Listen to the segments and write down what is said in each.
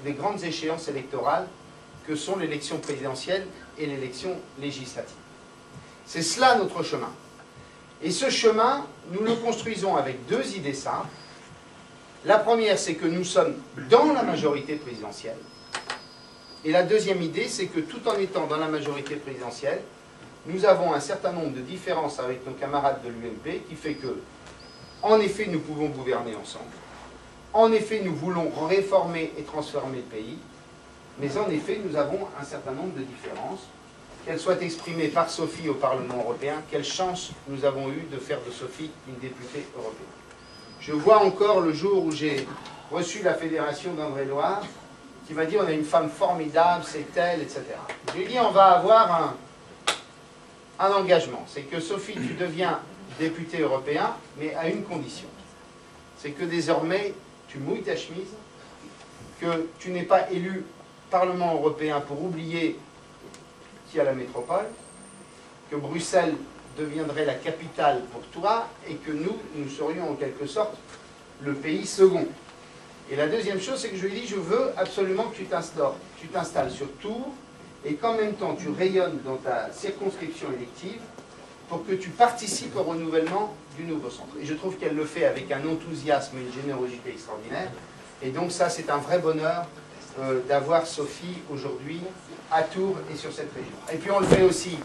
grandes échéances électorales que sont l'élection présidentielle et l'élection législative. C'est cela notre chemin. Et ce chemin, nous le construisons avec deux idées simples. La première, c'est que nous sommes dans la majorité présidentielle. Et la deuxième idée, c'est que tout en étant dans la majorité présidentielle, nous avons un certain nombre de différences avec nos camarades de l'UMP qui fait que, en effet, nous pouvons gouverner ensemble. En effet, nous voulons réformer et transformer le pays. Mais en effet, nous avons un certain nombre de différences. Qu'elles soient exprimées par Sophie au Parlement européen, quelle chance nous avons eu de faire de Sophie une députée européenne. Je vois encore le jour où j'ai reçu la fédération d'Indre-et-Loire, qui m'a dit on a une femme formidable, c'est elle, etc. Je lui ai dit on va avoir un engagement, c'est que Sophie, tu deviens députée européen, mais à une condition. C'est que désormais, tu mouilles ta chemise, que tu n'es pas élu Parlement européen pour oublier qui a la métropole, que Bruxelles deviendrait la capitale pour toi, et que nous serions en quelque sorte le pays second. Et la deuxième chose, c'est que je lui ai dit, je veux absolument que tu t'installes sur Tours, et qu'en même temps tu rayonnes dans ta circonscription élective, pour que tu participes au renouvellement du nouveau centre. Et je trouve qu'elle le fait avec un enthousiasme et une générosité extraordinaire. Et donc ça, c'est un vrai bonheur d'avoir Sophie aujourd'hui à Tours et sur cette région. Et puis on le fait aussi.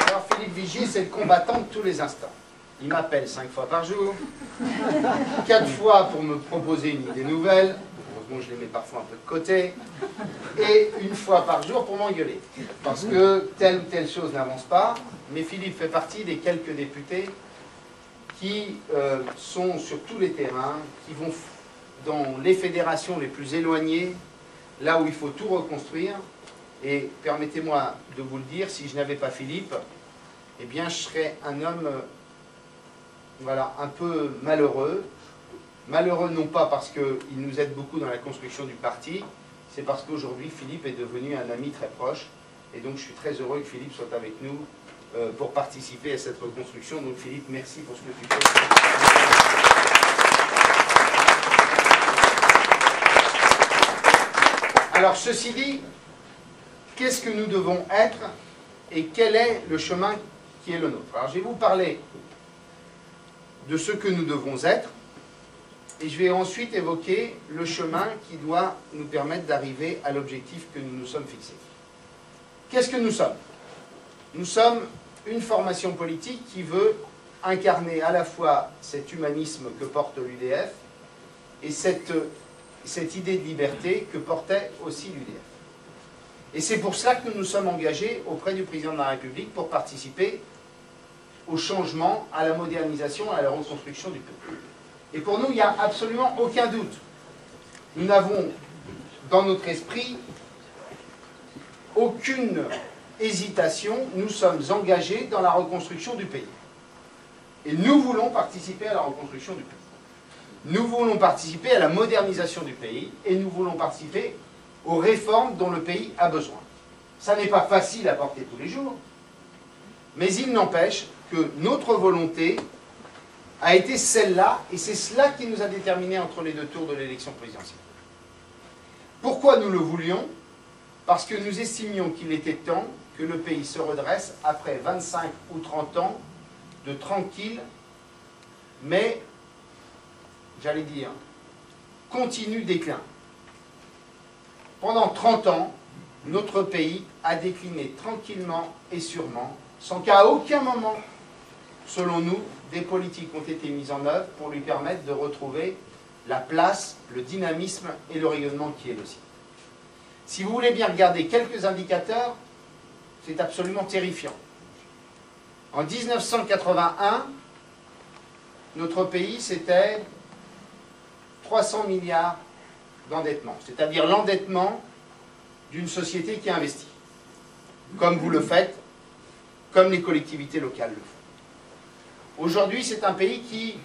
Alors Philippe Vigier, c'est le combattant de tous les instants. Il m'appelle 5 fois par jour, 4 fois pour me proposer une idée nouvelle. Heureusement, je les mets parfois un peu de côté. Et une fois par jour pour m'engueuler. Parce que telle ou telle chose n'avance pas. Mais Philippe fait partie des quelques députés qui sont sur tous les terrains, qui vont dans les fédérations les plus éloignées, là où il faut tout reconstruire. Et permettez-moi de vous le dire, si je n'avais pas Philippe, eh bien je serais un homme voilà, un peu malheureux. Malheureux non pas parce qu'il nous aide beaucoup dans la construction du parti, c'est parce qu'aujourd'hui Philippe est devenu un ami très proche. Et donc je suis très heureux que Philippe soit avec nous pour participer à cette reconstruction. Donc Philippe, merci pour ce que tu fais. Alors ceci dit, qu'est-ce que nous devons être et quel est le chemin qui est le nôtre? Alors je vais vous parler de ce que nous devons être et je vais ensuite évoquer le chemin qui doit nous permettre d'arriver à l'objectif que nous nous sommes fixés. Qu'est-ce que nous sommes? Nous sommes une formation politique qui veut incarner à la fois cet humanisme que porte l'UDF et cette idée de liberté que portait aussi l'UDF. Et c'est pour cela que nous nous sommes engagés auprès du président de la République pour participer au changement, à la modernisation, à la reconstruction du pays. Et pour nous, il n'y a absolument aucun doute. Nous n'avons dans notre esprit aucune hésitation, nous sommes engagés dans la reconstruction du pays. Et nous voulons participer à la reconstruction du pays. Nous voulons participer à la modernisation du pays et nous voulons participer aux réformes dont le pays a besoin. Ça n'est pas facile à porter tous les jours, mais il n'empêche que notre volonté a été celle-là, et c'est cela qui nous a déterminés entre les deux tours de l'élection présidentielle. Pourquoi nous le voulions? Parce que nous estimions qu'il était temps que le pays se redresse après 25 ou 30 ans de tranquille, mais, j'allais dire, continu déclin. Pendant 30 ans, notre pays a décliné tranquillement et sûrement, sans qu'à aucun moment, selon nous, des politiques ont été mises en œuvre pour lui permettre de retrouver la place, le dynamisme et le rayonnement qui est le sien. Si vous voulez bien regarder quelques indicateurs, c'est absolument terrifiant. En 1981, notre pays, c'était 300 milliards d'endettement, c'est-à-dire l'endettement d'une société qui investit, comme vous le faites, comme les collectivités locales le font. Aujourd'hui, c'est un pays qui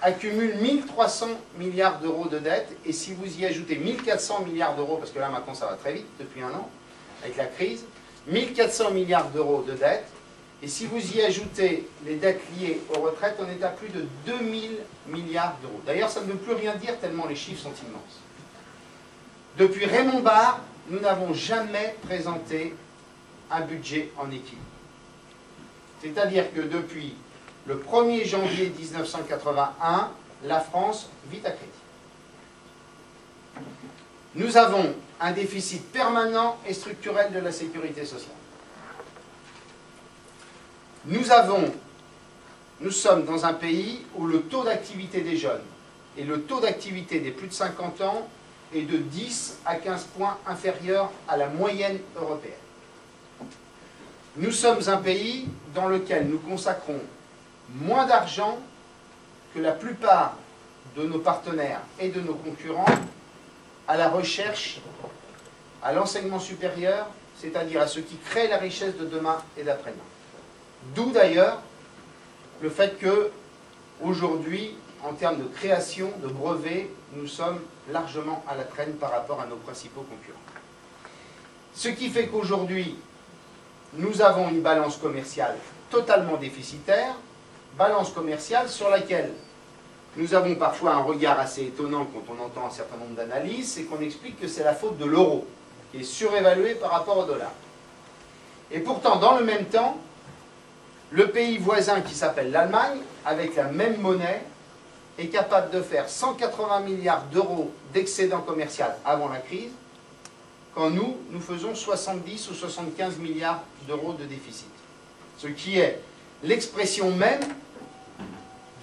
accumule 1300 milliards d'euros de dettes, et si vous y ajoutez 1400 milliards d'euros, parce que là maintenant ça va très vite depuis un an, avec la crise, 1400 milliards d'euros de dettes, Et si vous y ajoutez les dettes liées aux retraites, on est à plus de 2000 milliards d'euros. D'ailleurs, ça ne veut plus rien dire tellement les chiffres sont immenses. Depuis Raymond Barre, nous n'avons jamais présenté un budget en équilibre. C'est-à-dire que depuis le 1er janvier 1981, la France vit à crédit. Nous avons un déficit permanent et structurel de la sécurité sociale. Nous sommes dans un pays où le taux d'activité des jeunes et le taux d'activité des plus de 50 ans est de 10 à 15 points inférieur à la moyenne européenne. Nous sommes un pays dans lequel nous consacrons moins d'argent que la plupart de nos partenaires et de nos concurrents à la recherche, à l'enseignement supérieur, c'est-à-dire à ce qui crée la richesse de demain et d'après-demain. D'où d'ailleurs le fait que, aujourd'hui, en termes de création, de brevets, nous sommes largement à la traîne par rapport à nos principaux concurrents. Ce qui fait qu'aujourd'hui, nous avons une balance commerciale totalement déficitaire, balance commerciale sur laquelle nous avons parfois un regard assez étonnant quand on entend un certain nombre d'analyses, c'est qu'on explique que c'est la faute de l'euro, qui est surévalué par rapport au dollar. Et pourtant, dans le même temps, le pays voisin qui s'appelle l'Allemagne, avec la même monnaie, est capable de faire 180 milliards d'euros d'excédent commercial avant la crise, quand nous faisons 70 ou 75 milliards d'euros de déficit. Ce qui est l'expression même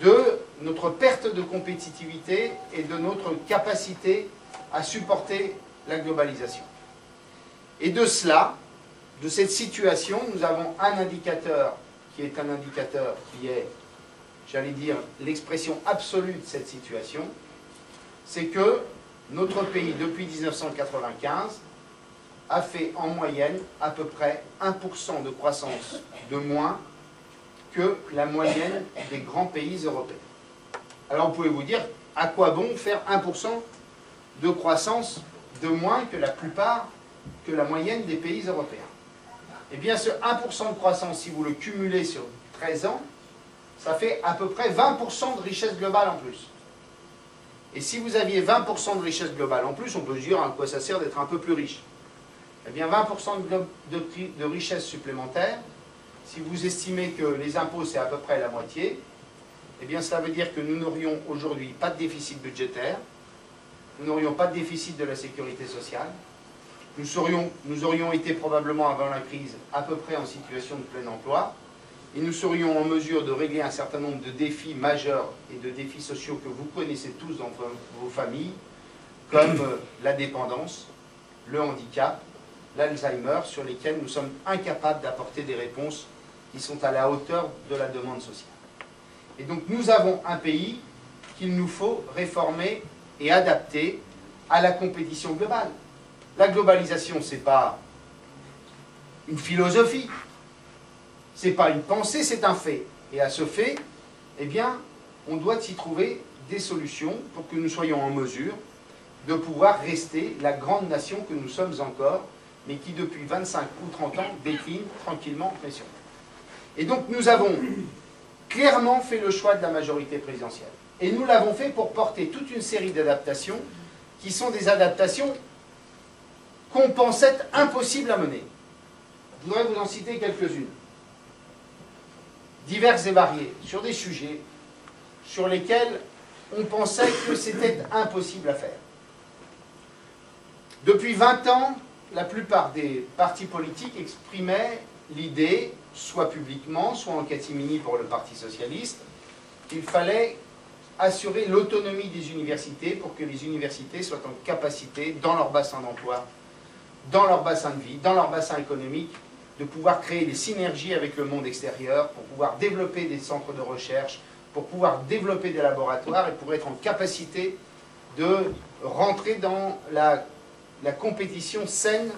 de notre perte de compétitivité et de notre capacité à supporter la globalisation. Et de cela, de cette situation, nous avons un indicateur qui est un indicateur qui est, j'allais dire, l'expression absolue de cette situation, c'est que notre pays, depuis 1995, a fait en moyenne à peu près 1% de croissance de moins que la moyenne des grands pays européens. Alors vous pouvez vous dire, à quoi bon faire 1% de croissance de moins que la moyenne des pays européens? Eh bien, ce 1% de croissance, si vous le cumulez sur 13 ans, ça fait à peu près 20% de richesse globale en plus. Et si vous aviez 20% de richesse globale en plus, on peut se dire à quoi ça sert d'être un peu plus riche. Eh bien, 20% de richesse supplémentaire, si vous estimez que les impôts, c'est à peu près la moitié, eh bien, cela veut dire que nous n'aurions aujourd'hui pas de déficit budgétaire, nous n'aurions pas de déficit de la sécurité sociale, nous aurions été probablement avant la crise à peu près en situation de plein emploi, et nous serions en mesure de régler un certain nombre de défis majeurs et de défis sociaux que vous connaissez tous dans vos familles, comme la dépendance, le handicap, l'Alzheimer, sur lesquels nous sommes incapables d'apporter des réponses qui sont à la hauteur de la demande sociale. Et donc nous avons un pays qu'il nous faut réformer et adapter à la compétition globale. La globalisation, ce n'est pas une philosophie, ce n'est pas une pensée, c'est un fait. Et à ce fait, eh bien, on doit y trouver des solutions pour que nous soyons en mesure de pouvoir rester la grande nation que nous sommes encore, mais qui depuis 25 ou 30 ans décline tranquillement, mais sûrement. Et donc nous avons clairement fait le choix de la majorité présidentielle. Et nous l'avons fait pour porter toute une série d'adaptations qui sont des adaptations qu'on pensait impossibles à mener. Je voudrais vous en citer quelques-unes. Diverses et variées, sur des sujets sur lesquels on pensait que c'était impossible à faire. Depuis 20 ans, la plupart des partis politiques exprimaient l'idée, soit publiquement, soit en catimini pour le Parti socialiste, qu'il fallait assurer l'autonomie des universités pour que les universités soient en capacité, dans leur bassin d'emploi, dans leur bassin de vie, dans leur bassin économique, de pouvoir créer des synergies avec le monde extérieur, pour pouvoir développer des centres de recherche, pour pouvoir développer des laboratoires et pour être en capacité de rentrer dans la compétition saine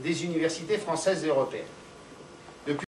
des universités françaises et européennes.